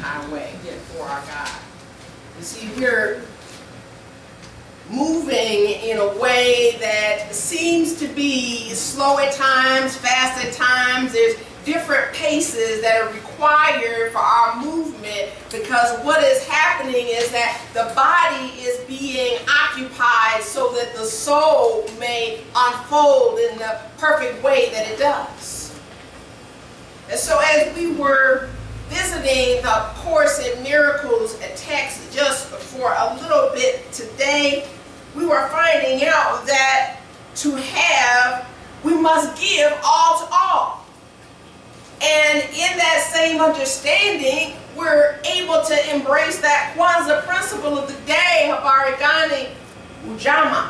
highway for our God. You see, we're moving in a way that seems to be slow at times, fast at times. There's different paces that are required for our movement, because what is happening is that the body is being occupied so that the soul may unfold in the perfect way that it does. And so as we were visiting the Course in Miracles text just for a little bit today, we were finding out that to have, we must give all to all. And in that same understanding, we're able to embrace that Kwanzaa principle of the day, Habari Gani Ujama.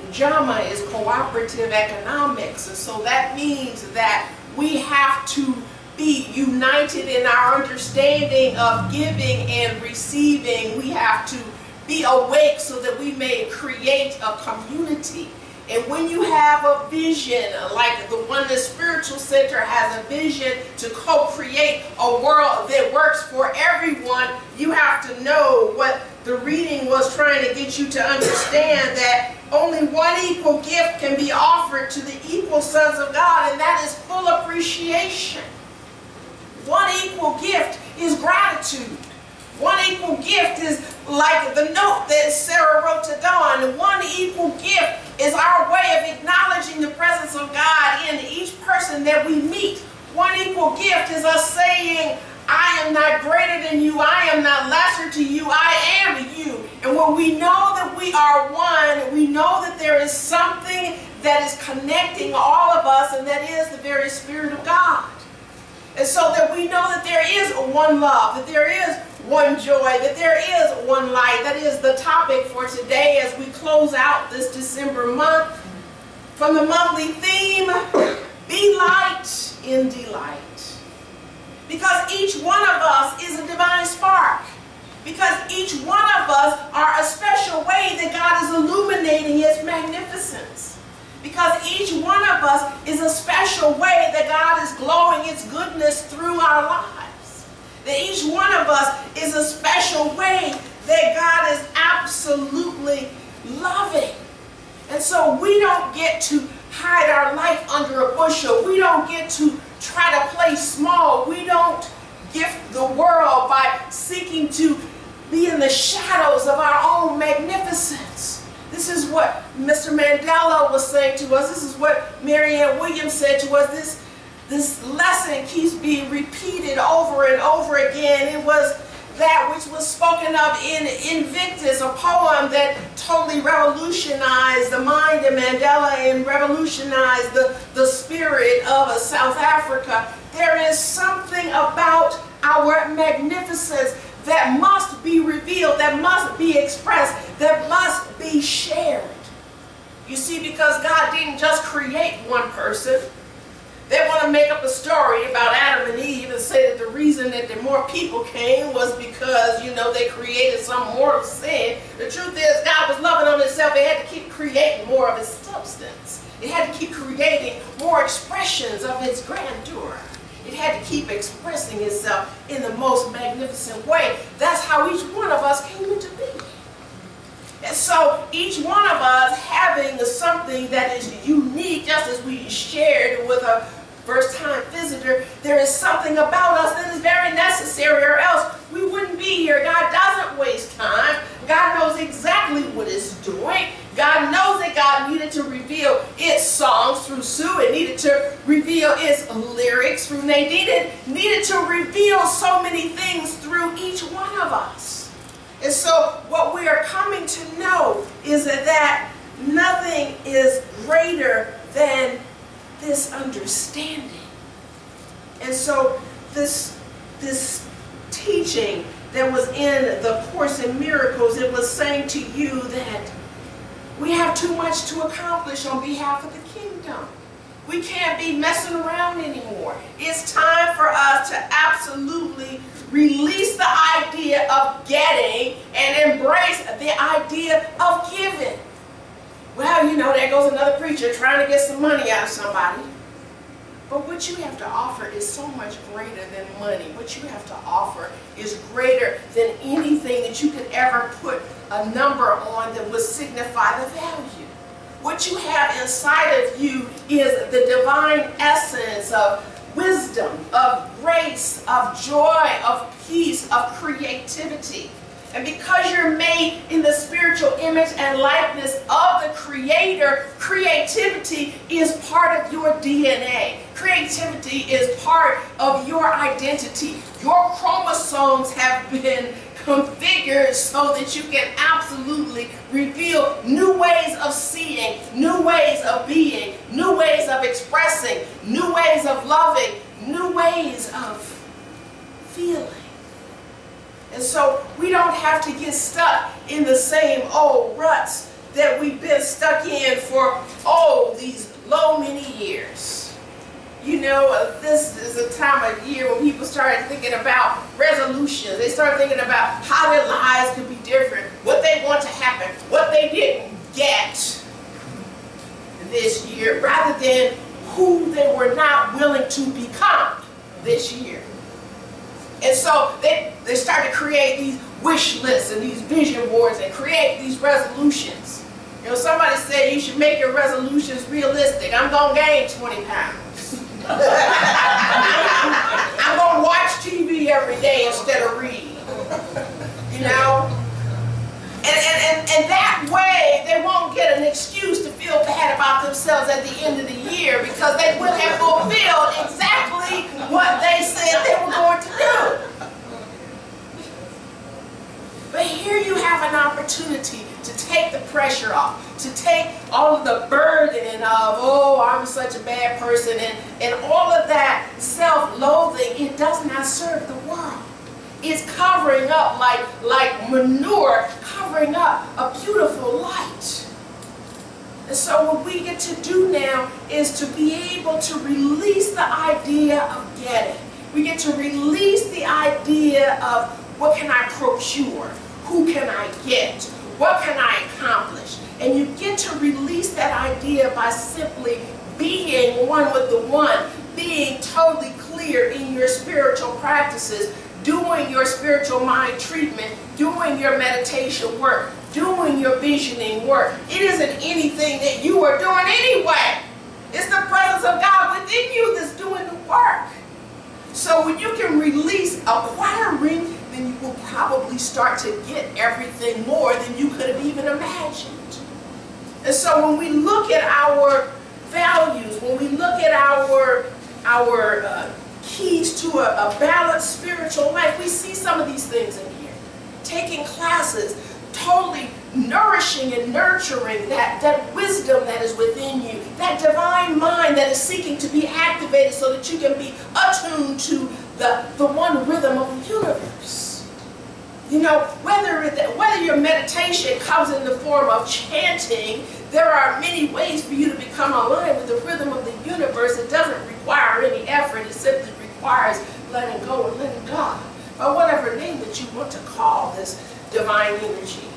Ujama is cooperative economics, and so that means that we have to be united in our understanding of giving and receiving. We have to be awake so that we may create a community. And when you have a vision, like the Oneness Spiritual Center has a vision to co-create a world that works for everyone, you have to know what the reading was trying to get you to understand, that only one equal gift can be offered to the equal sons of God, and that is full appreciation. One equal gift is gratitude. One equal gift is like the note that Sarah wrote to Dawn. One equal gift is our way of acknowledging the presence of God in each person that we meet. One equal gift is us saying, I am not greater than you, I am not lesser to you, I am you. And when we know that we are one, we know that there is something that is connecting all of us, and that is the very Spirit of God. And so that we know that there is one love, that there is one joy, that there is one light. That is the topic for today as we close out this December month. From the monthly theme, Be Light in Delight. Because each one of us is a divine spark. Because each one of us are a special way that God is illuminating His magnificence. Because each one of us is a special way that God is glowing His goodness through our lives. That each one of us is a special way that God is absolutely loving. And so we don't get to hide our life under a bushel. We don't get to try to play small. We don't gift the world by seeking to be in the shadows of our own magnificence. This is what Mr. Mandela was saying to us. This is what Marianne Williams said to us. This lesson keeps being repeated over and over again. It was that which was spoken of in Invictus, a poem that totally revolutionized the mind of Mandela and revolutionized the spirit of South Africa. There is something about our magnificence that must be revealed, that must be expressed, that must be shared. You see, because God didn't just create one person. They want to make up a story about Adam and Eve and say that the reason that the more people came was because, you know, they created some mortal sin. The truth is, God was loving on Himself. It had to keep creating more of His substance. It had to keep creating more expressions of His grandeur. It had to keep expressing itself in the most magnificent way. That's how each one of us came into being. And so each one of us having something that is unique, just as we shared with a first-time visitor, there is something about us that is very necessary, or else we wouldn't be here. God doesn't waste time. God knows exactly what it's doing. God knows that God needed to reveal its songs through Sue. It needed to reveal its lyrics through Nadine. It needed to reveal so many things through each one of us. And so what we are coming to know is that nothing is greater than this understanding. And so this teaching that was in the Course in Miracles, it was saying to you that we have too much to accomplish on behalf of the kingdom. We can't be messing around anymore. It's time for us to absolutely release the idea of getting and embrace the idea of giving. Well, you know, there goes another preacher trying to get some money out of somebody. But what you have to offer is so much greater than money. What you have to offer is greater than anything that you could ever put a number on that would signify the value. What you have inside of you is the divine essence of wisdom, of grace, of joy, of peace, of creativity. And because you're made in the spiritual image and likeness of the Creator, creativity is part of your DNA. Creativity is part of your identity. Your chromosomes have been configured so that you can absolutely reveal new ways of seeing, new ways of being, new ways of expressing, new ways of loving, new ways of feeling. And so we don't have to get stuck in the same old ruts that we've been stuck in for, these many years. You know, this is a time of year when people started thinking about resolutions. They started thinking about how their lives could be different, what they want to happen, what they didn't get this year, rather than who they were not willing to become this year. And so they start to create these wish lists and these vision boards and create these resolutions. You know, somebody said you should make your resolutions realistic. I'm going to gain 20 pounds. I'm going to watch TV every day instead of read. You know? And that way they won't get an excuse to feel bad about themselves at the end of the year, because they will have fulfilled exactly what they said they were going to do. But here you have an opportunity to take the pressure off, to take all of the burden of, I'm such a bad person, and all of that self-loathing. It does not serve the world. It's covering up like manure, covering up a beautiful light. And so what we get to do now is to be able to release the idea of getting. We get to release the idea of what can I procure, who can I get, what can I accomplish. And you get to release that idea by simply being one with the one, being totally clear in your spiritual practices, doing your spiritual mind treatment, doing your meditation work, doing your visioning work. It isn't anything that you are doing anyway. It's the presence of God within you that's doing the work. So when you can release acquiring, then you will probably start to get everything more than you could have even imagined. And so when we look at our values, when we look at our keys to a balanced spiritual life, we see some of these things in here. Taking classes, totally nourishing and nurturing that wisdom that is within you, that divine mind that is seeking to be activated so that you can be attuned to the one rhythm of the universe. You know, whether your meditation comes in the form of chanting, there are many ways for you to become aligned with the rhythm of the universe. It doesn't require any effort. It simply requires letting go and letting God. Or whatever name that you want to call this divine energy,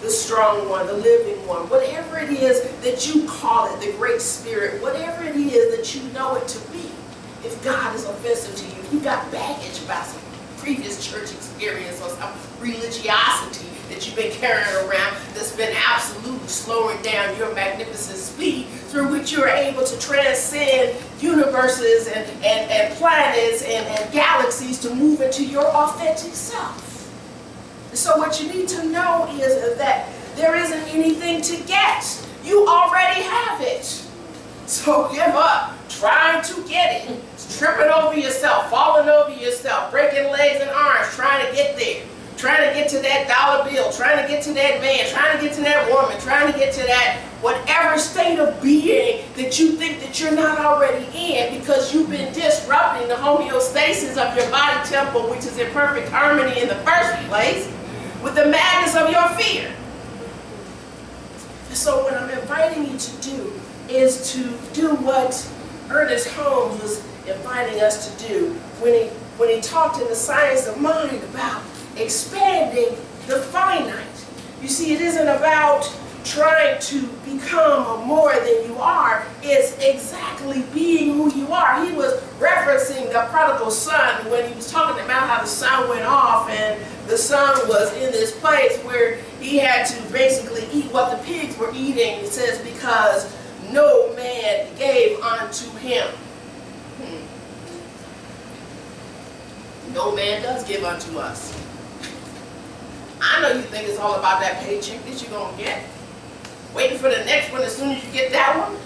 the strong one, the living one, whatever it is that you call it, the great spirit, whatever it is that you know it to be. If God is offensive to you, if you got baggage about some previous church experience or some religiosity that you've been carrying around that's been absolutely slowing down your magnificent speed through which you are able to transcend universes and planets and galaxies to move into your authentic self. So what you need to know is that there isn't anything to get. You already have it. So give up trying to get it. Tripping over yourself, falling over yourself, breaking legs and arms, trying to get there. Trying to get to that dollar bill, trying to get to that man, trying to get to that woman, trying to get to that whatever state of being that you think that you're not already in, because you've been disrupting the homeostasis of your body temple, which is in perfect harmony in the first place, with the madness of your fear. So what I'm inviting you to do is to do what Ernest Holmes was inviting us to do when he talked in the Science of Mind about expanding the finite. You see, it isn't about trying to become more than you are. It's exactly being who you are. He was referencing the prodigal son when he was talking about how the son went off and the son was in this place where he had to basically eat what the pigs were eating. It says, because no man gave unto him. No man does give unto us. I know you think it's all about that paycheck that you're going to get. Waiting for the next one as soon as you get that one.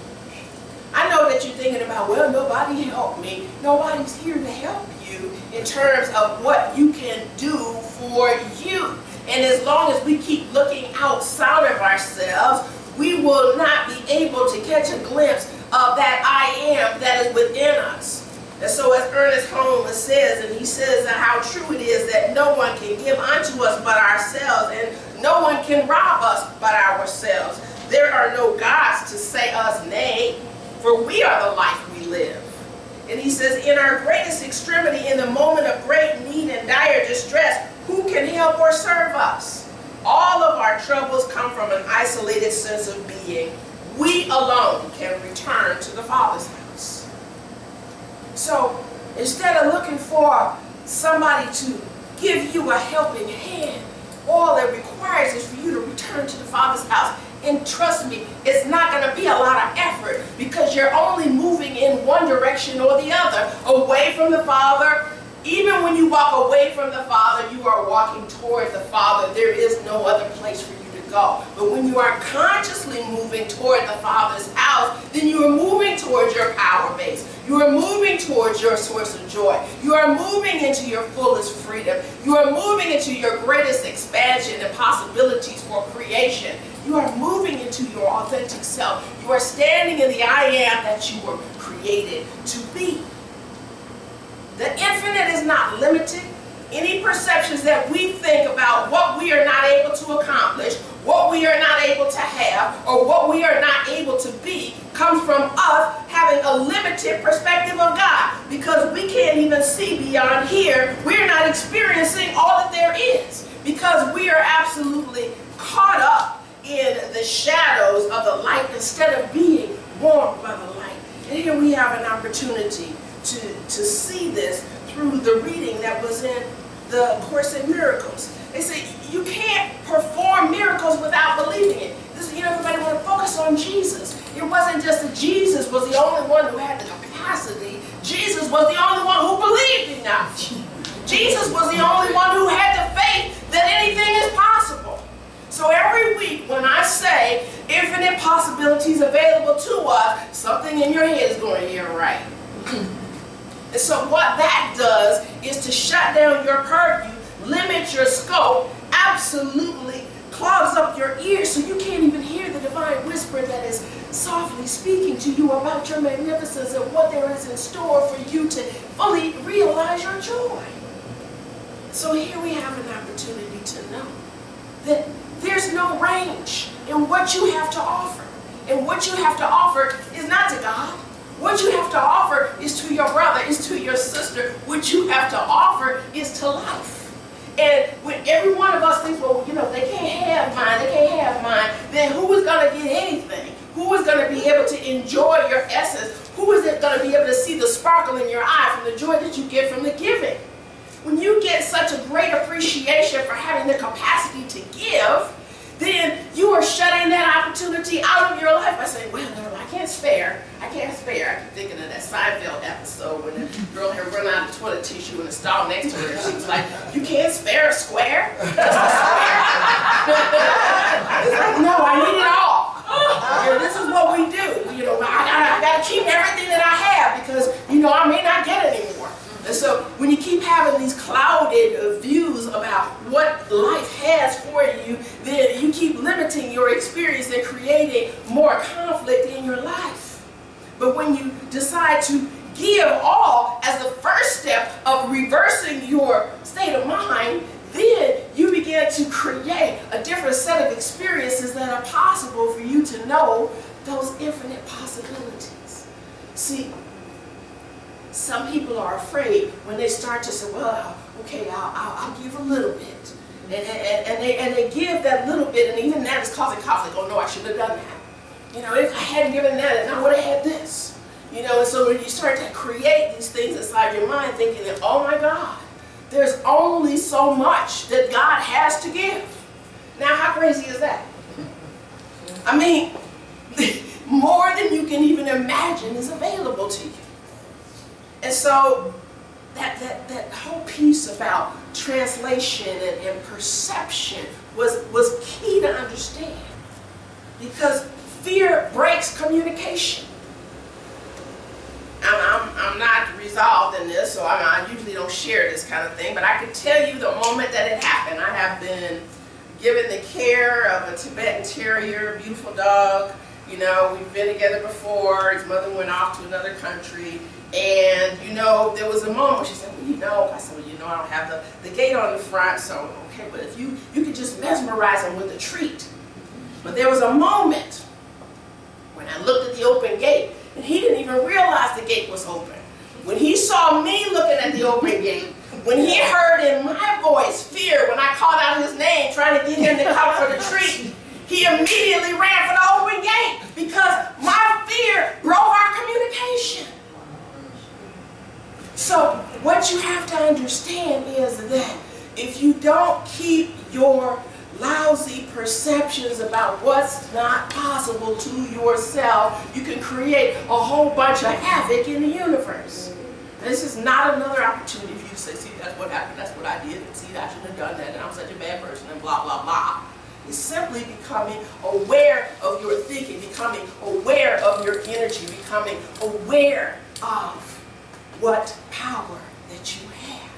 I know that you're thinking about, well, nobody helped me. Nobody's here to help you in terms of what you can do for you. And as long as we keep looking outside of ourselves, we will not be able to catch a glimpse of that I am that is within us. And so as Ernest Holmes says, and he says how true it is that no one can give unto us but ourselves, and no one can rob us but ourselves. There are no gods to say us nay, for we are the life we live. And he says, in our greatest extremity, in the moment of great need and dire distress, who can help or serve us? All of our troubles come from an isolated sense of being. We alone can return to the Father's house. So instead of looking for somebody to give you a helping hand, all it requires is for you to return to the Father's house. And trust me, it's not going to be a lot of effort because you're only moving in one direction or the other, away from the Father. Even when you walk away from the Father, you are walking toward the Father. There is no other place for you to go. But when you are consciously moving toward the Father's house, then you are moving towards your power base. You are moving towards your source of joy. You are moving into your fullest freedom. You are moving into your greatest expansion and possibilities for creation. You are moving into your authentic self. You are standing in the I am that you were created to be. The infinite is not limited. Any perceptions that we think about what we are not able to accomplish, what we are not able to have, or what we are not able to be comes from us having a limited perspective of God, because we can't even see beyond here. We're not experiencing all that there is because we are absolutely caught up in the shadows of the light instead of being warmed by the light. And here we have an opportunity to see this through the reading that was in the Course in Miracles. They say you can't perform miracles without believing it. This, everybody want to focus on Jesus. It wasn't just that Jesus was the only one who had the capacity. Jesus was the only one who believed in God. Jesus was the only one who had the faith that anything is possible. So every week when I say infinite possibilities available to us, something in your head is going, yeah, right. And so what that does is to shut down your purview, limit your scope, absolutely clogs up your ears so you can't even hear the divine whisper that is softly speaking to you about your magnificence and what there is in store for you to fully realize your joy. So here we have an opportunity to know that there's no range in what you have to offer. And what you have to offer is not to God. What you have to offer is to your brother, is to your sister. What you have to offer is to life. And when every one of us thinks, well, they can't have mine, then who is going to get anything? Who is going to be able to enjoy your essence? Who is it going to be able to see the sparkle in your eye from the joy that you get from the giving? When you get such a great appreciation for having the capacity to give, then you are shutting that opportunity out of your life by saying, well, no, I can't spare. I keep thinking of that Seinfeld episode when the girl had run out of toilet tissue in the stall next to her. She was like, you can't spare a square? Just a square? It's like, no, I need it all. This is what we do. I got to keep everything that I have because, I may not get it anymore. And so when you keep having these clouded views about what life has for you, then you keep limiting your experience and creating more conflict in your life. But when you decide to give all as the first step of reversing your state of mind, then you begin to create a different set of experiences that are possible for you to know those infinite possibilities. See, some people are afraid when they start to say, well, okay, I'll give a little bit. And they give that little bit, and even that is causing conflict. Oh no, I shouldn't have done that. You know, if I hadn't given that, and I would have had this. You know, and so when you start to create these things inside your mind, thinking that, oh my God, there's only so much that God has to give. Now, how crazy is that? I mean, more than you can even imagine is available to you. And so that whole piece about translation and perception was key to understand, because fear breaks communication. I'm not resolved in this, so I usually don't share this kind of thing, but I can tell you the moment that it happened. I have been given the care of a Tibetan Terrier, a beautiful dog. You know, we've been together before. His mother went off to another country, and you know, there was a moment she said, well, you know, I said, well, you know, I don't have the gate on the front, so okay, but if you could just mesmerize him with a treat. But there was a moment when I looked at the open gate, and he didn't even realize the gate was open. When he saw me looking at the open gate, when he heard in my voice fear when I called out his name, trying to get him to come for the treat, he immediately ran for the open gate, because my fear broke our communication. So what you have to understand is that if you don't keep your lousy perceptions about what's not possible to yourself, you can create a whole bunch of havoc in the universe. This is not another opportunity for you to say, see, that's what happened, that's what I did, and see, I shouldn't have done that, and I'm such a bad person, and blah, blah, blah. It's simply becoming aware of your thinking, becoming aware of your energy, becoming aware of what power that you have.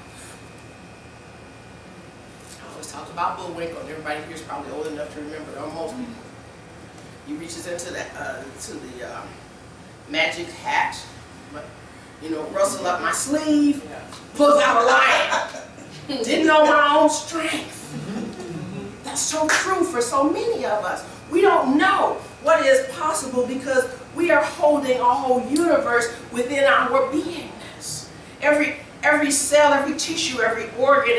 I always talk about Bullwinkle, and everybody here is probably old enough to remember, or most people. He reaches into the magic hat, you know, rustle up my sleeve, pulls out a lion. Didn't know my own strength. That's so true for so many of us. We don't know what is possible because we are holding a whole universe within our beingness. Every cell, every tissue, every organ,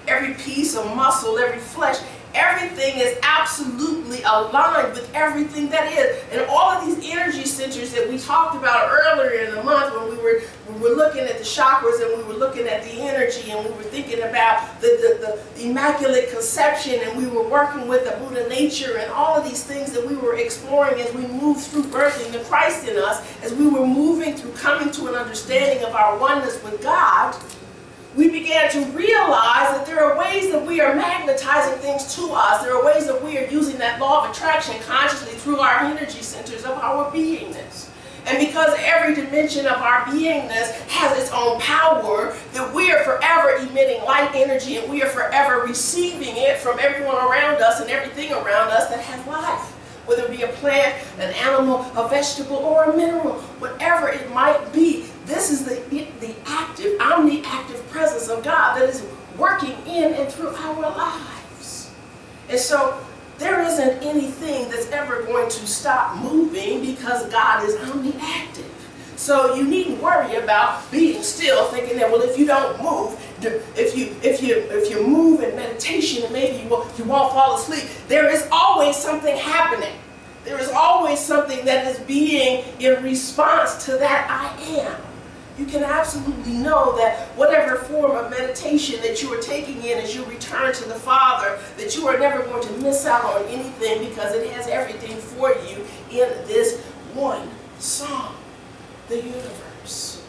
every piece of muscle, every flesh, everything is absolutely aligned with everything that is. And all of these energy centers that we talked about earlier in the month when we were looking at the chakras and we were looking at the energy and we were thinking about the Immaculate Conception, and we were working with the Buddha nature and all of these things that we were exploring as we moved through birthing the Christ in us, as we were moving through coming to an understanding of our oneness with God. We began to realize that there are ways that we are magnetizing things to us. There are ways that we are using that law of attraction consciously through our energy centers of our beingness. And because every dimension of our beingness has its own power, that we are forever emitting light energy and we are forever receiving it from everyone around us and everything around us that has life. Whether it be a plant, an animal, a vegetable, or a mineral, whatever it might be, this is the active, omni-active presence of God that is working in and through our lives. And so there isn't anything that's ever going to stop moving because God is omni-active. So you needn't worry about being still, thinking that, well, if you don't move, if you move in meditation, and maybe you won't fall asleep. There is always something happening. There is always something that is being in response to that I am. You can absolutely know that whatever form of meditation that you are taking in as you return to the Father, that you are never going to miss out on anything because it has everything for you in this one song, the universe.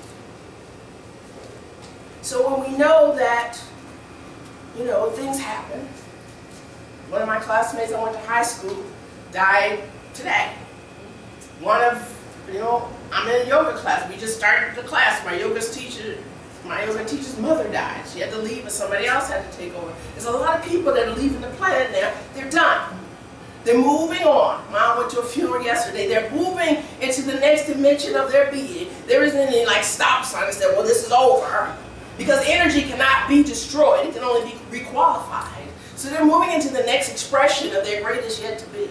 So when we know that, you know, things happen. One of my classmates I went to high school died today. One of, you know, I'm in a yoga class. We just started the class. My yoga teacher's mother died. She had to leave and somebody else had to take over. There's a lot of people that are leaving the planet now. They're done. They're moving on. Mom went to a funeral yesterday. They're moving into the next dimension of their being. There isn't any like stop sign that said, well, this is over. Because energy cannot be destroyed. It can only be requalified. So they're moving into the next expression of their greatest yet to be.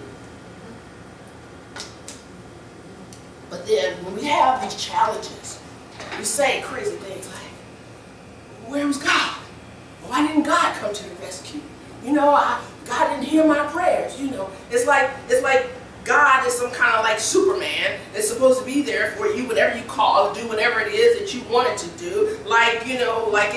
But then when we have these challenges, we say crazy things like, where was God? Why didn't God come to the rescue? You know, God didn't hear my prayers. You know, it's like God is some kind of like Superman that's supposed to be there for you whenever you call, do whatever it is that you want it to do. Like, you know, it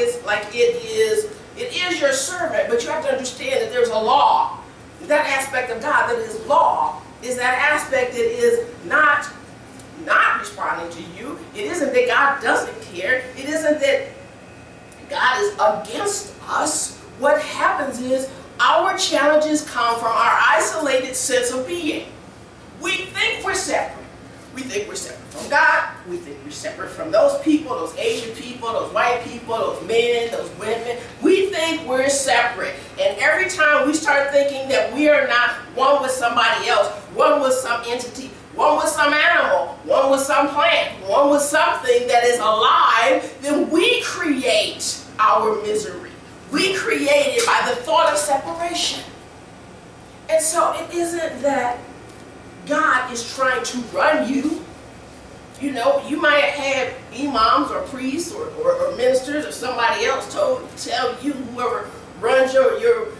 is your servant, but you have to understand that there's a law. That aspect of God that is law is that aspect that is not responding to you. It isn't that God doesn't care. It isn't that God is against us. What happens is our challenges come from our isolated sense of being. We think we're separate. We think we're separate from God. We think we're separate from those people, those Asian people, those white people, those men, those women. We think we're separate. And every time we start thinking that we are not one with somebody else, one with some entity, one with some animal, one with some plant, one with something that is alive, then we create our misery. We create it by the thought of separation. And so it isn't that God is trying to run you. You know, you might have imams or priests or ministers or somebody else tell you, whoever runs your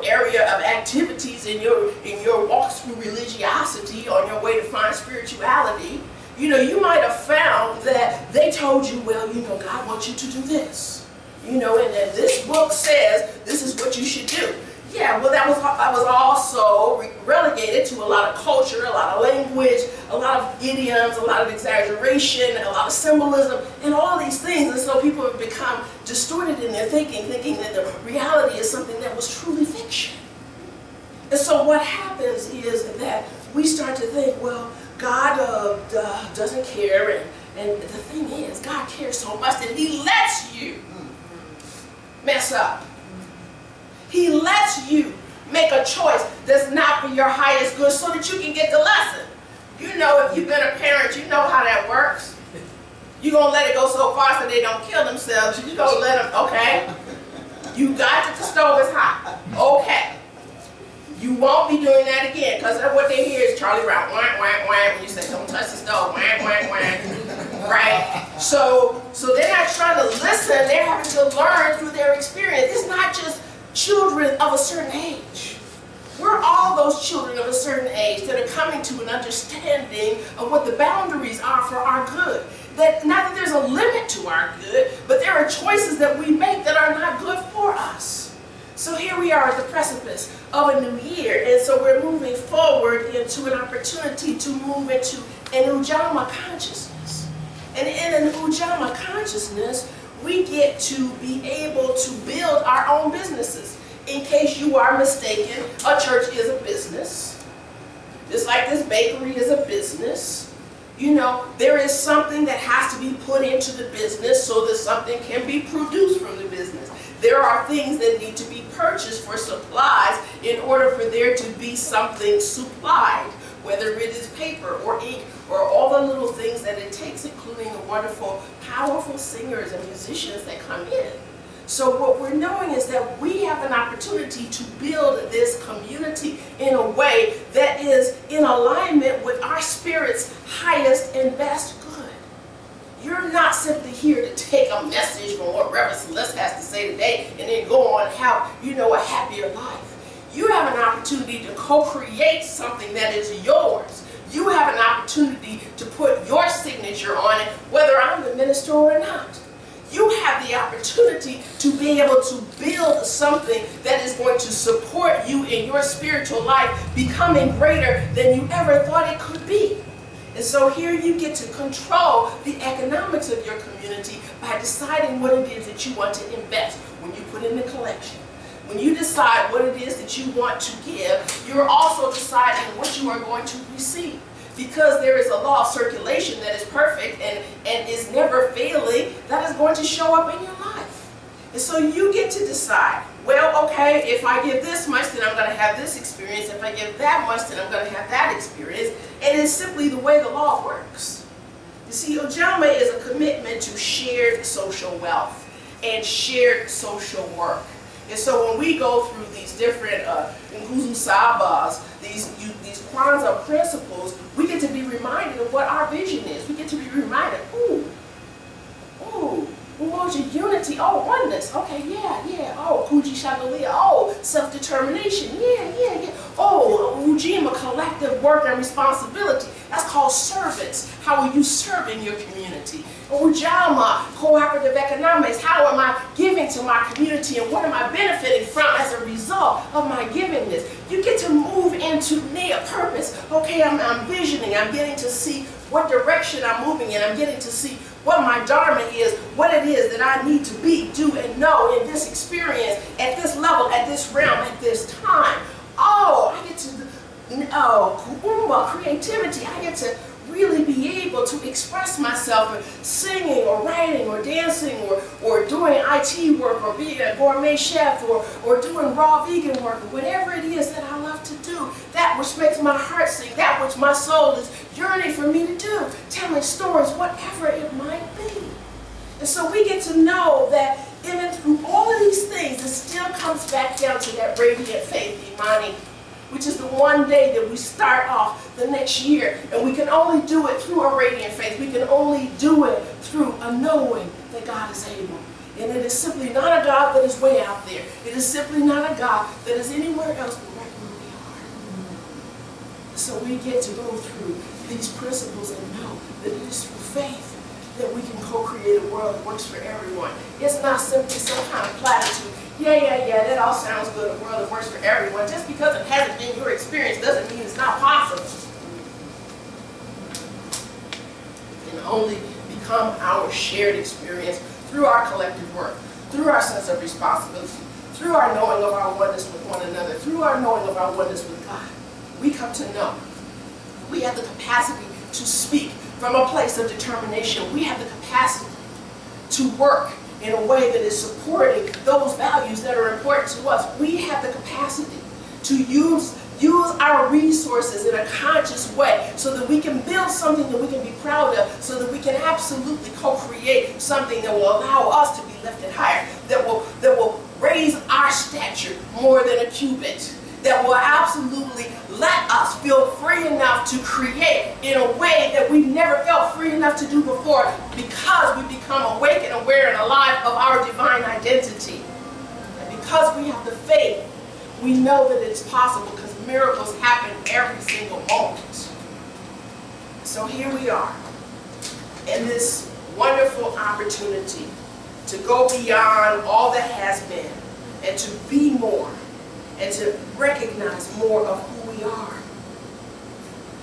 area of activities in your walks through religiosity on your way to find spirituality. You know, you might have found that they told you, well, you know, God wants you to do this. You know, and that this book says this is what you should do. Yeah, well, that was also relegated to a lot of culture, a lot of language, a lot of idioms, a lot of exaggeration, a lot of symbolism, and all these things. And so people have become distorted in their thinking that the reality is something that was truly fiction. And so what happens is that we start to think, well, God doesn't care, and the thing is, God cares so much that He lets you mess up. He lets you make a choice that's not for your highest good so that you can get the lesson. You know, if you've been a parent, you know how that works. You're going to let it go so far so they don't kill themselves. You're going to let them, okay? You got that the stove is hot. Okay. You won't be doing that again, because what they hear is Charlie Brown, whang, whang, whang, when you say, don't touch the stove, whang, whang, whang, right? So they're not trying to listen, they're having to learn through their experience. It's not just children of a certain age. We're all those children of a certain age that are coming to an understanding of what the boundaries are for our good. That not that there's a limit to our good, but there are choices that we make that are not good for us. So here we are at the precipice of a new year, and so we're moving forward into an opportunity to move into an Ujama consciousness. And in an Ujama consciousness, we get to be able to build our own businesses. In case you are mistaken, a church is a business. Just like this bakery is a business. You know, there is something that has to be put into the business so that something can be produced from the business. There are things that need to be purchased for supplies in order for there to be something supplied, whether it is paper or ink or all the little things that it takes, including the wonderful, powerful singers and musicians that come in. So what we're knowing is that we have an opportunity to build this community in a way that is in alignment with our spirit's highest and best good. You're not simply here to take a message from what Reverend Celeste has to say today and then go on and have, you know, a happier life. You have an opportunity to co-create something that is yours. You have an opportunity to put your signature on it, whether I'm the minister or not. You have the opportunity to be able to build something that is going to support you in your spiritual life becoming greater than you ever thought it could be. And so here you get to control the economics of your community by deciding what it is that you want to invest when you put in the collection. When you decide what it is that you want to give, you're also deciding what you are going to receive. Because there is a law of circulation that is perfect and is never failing, that is going to show up in your life. And so you get to decide, well, okay, if I give this much, then I'm going to have this experience. If I give that much, then I'm going to have that experience. And it's simply the way the law works. You see, Ujama is a commitment to shared social wealth and shared social work. And so when we go through these different Nguzu Sabas, these Kwanzaa principles, we get to be reminded of what our vision is. We get to be reminded, ooh, Umoja, unity. Oh, oneness. Okay, yeah. Oh, Kuji Shagalia. Oh, self-determination. Yeah. Oh, Ujima, collective work and responsibility. That's called servants. How are you serving your community? Ujama, cooperative economics. How am I giving to my community and what am I benefiting from as a result of my givingness? You get to move into near purpose. Okay, I'm visioning. I'm getting to see what direction I'm moving in. I'm getting to see what my dharma is, what it is that I need to be, do, and know in this experience, at this level, at this realm, at this time. Oh, I get to, creativity. I get to really be able to express myself singing or writing or dancing or doing IT work or being a gourmet chef or doing raw vegan work or whatever it is that I love to do, that which makes my heart sing, that which my soul is yearning for me to do, telling stories, whatever it might be. And so we get to know that even through all of these things, it still comes back down to that radiant faith, Imani, which is the one day that we start off the next year. And we can only do it through a radiant faith. We can only do it through a knowing that God is able. And it is simply not a God that is way out there. It is simply not a God that is anywhere else but right where we are. So we get to go through these principles and know that it is through faith that we can co-create a world that works for everyone. It's not simply some kind of platitude. Yeah, that all sounds good, a world that works for everyone. Just because it hasn't been your experience doesn't mean it's not possible. It can only become our shared experience through our collective work, through our sense of responsibility, through our knowing of our oneness with one another, through our knowing of our oneness with God. We come to know. We have the capacity to speak from a place of determination. We have the capacity to work in a way that is supporting those values that are important to us. We have the capacity to use our resources in a conscious way so that we can build something that we can be proud of, so that we can absolutely co-create something that will allow us to be lifted higher, that will raise our stature more than a cubit, that will absolutely let us feel free enough to create in a way that we've never felt free enough to do before, because we become awake and aware and alive of our divine identity. And because we have the faith, we know that it's possible, because miracles happen every single moment. So here we are in this wonderful opportunity to go beyond all that has been and to be more, and to recognize more of who we are.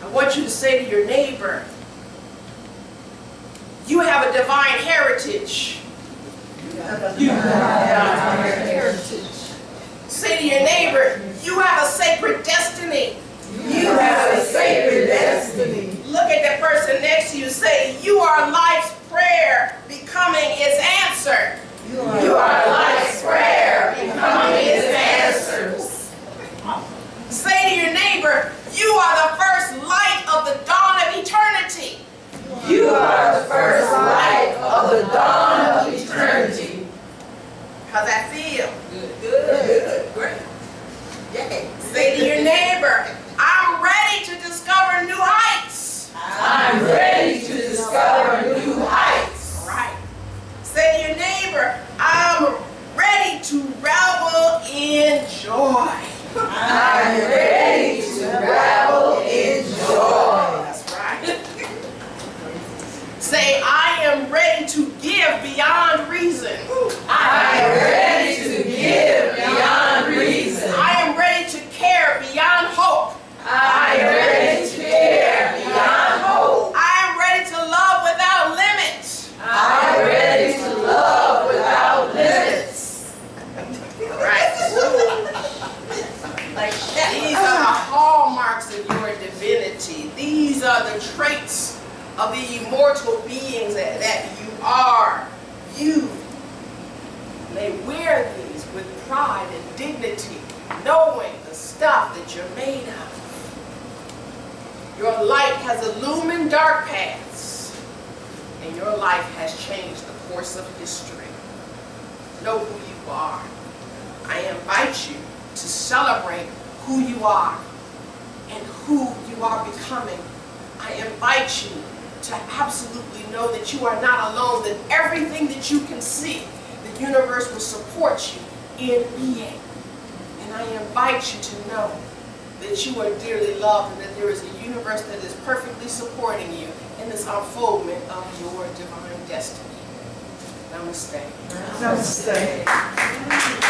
I want you to say to your neighbor, you have a divine heritage. You have a divine heritage. Say to your neighbor, you have a sacred destiny. You have a sacred destiny. Look at the person next to you, say, you are life's prayer becoming its answer. You are life's prayer becoming its answers. Say to your neighbor, you are the first light of the dawn of eternity. You are the first light of the dawn of eternity. How's that feel? Good. Great. Yay. Say to your neighbor, I'm ready to discover new heights. I'm ready to discover new heights. All right. Say to your neighbor, I'm ready to revel in joy. I'm ready to revel in joy. That's right. Say, I am ready to give beyond reason. I am ready to give beyond reason. I am ready to care beyond hope. I am ready to care beyond hope. I am ready to love without limits. I am ready to love without limits. Right. Like that. These are the hallmarks of your divinity. These are the traits of the immortal beings that you are. You may wear these with pride and dignity, knowing the stuff that you're made of. Your light has illumined dark paths, and your life has changed the course of history. Know who you are. I invite you to celebrate who you are and who you are becoming. I invite you to absolutely know that you are not alone, that everything that you can see, the universe will support you in being. And I invite you to know that you are dearly loved and that there is a universe that is perfectly supporting you in this unfoldment of your divine destiny. Namaste. Namaste.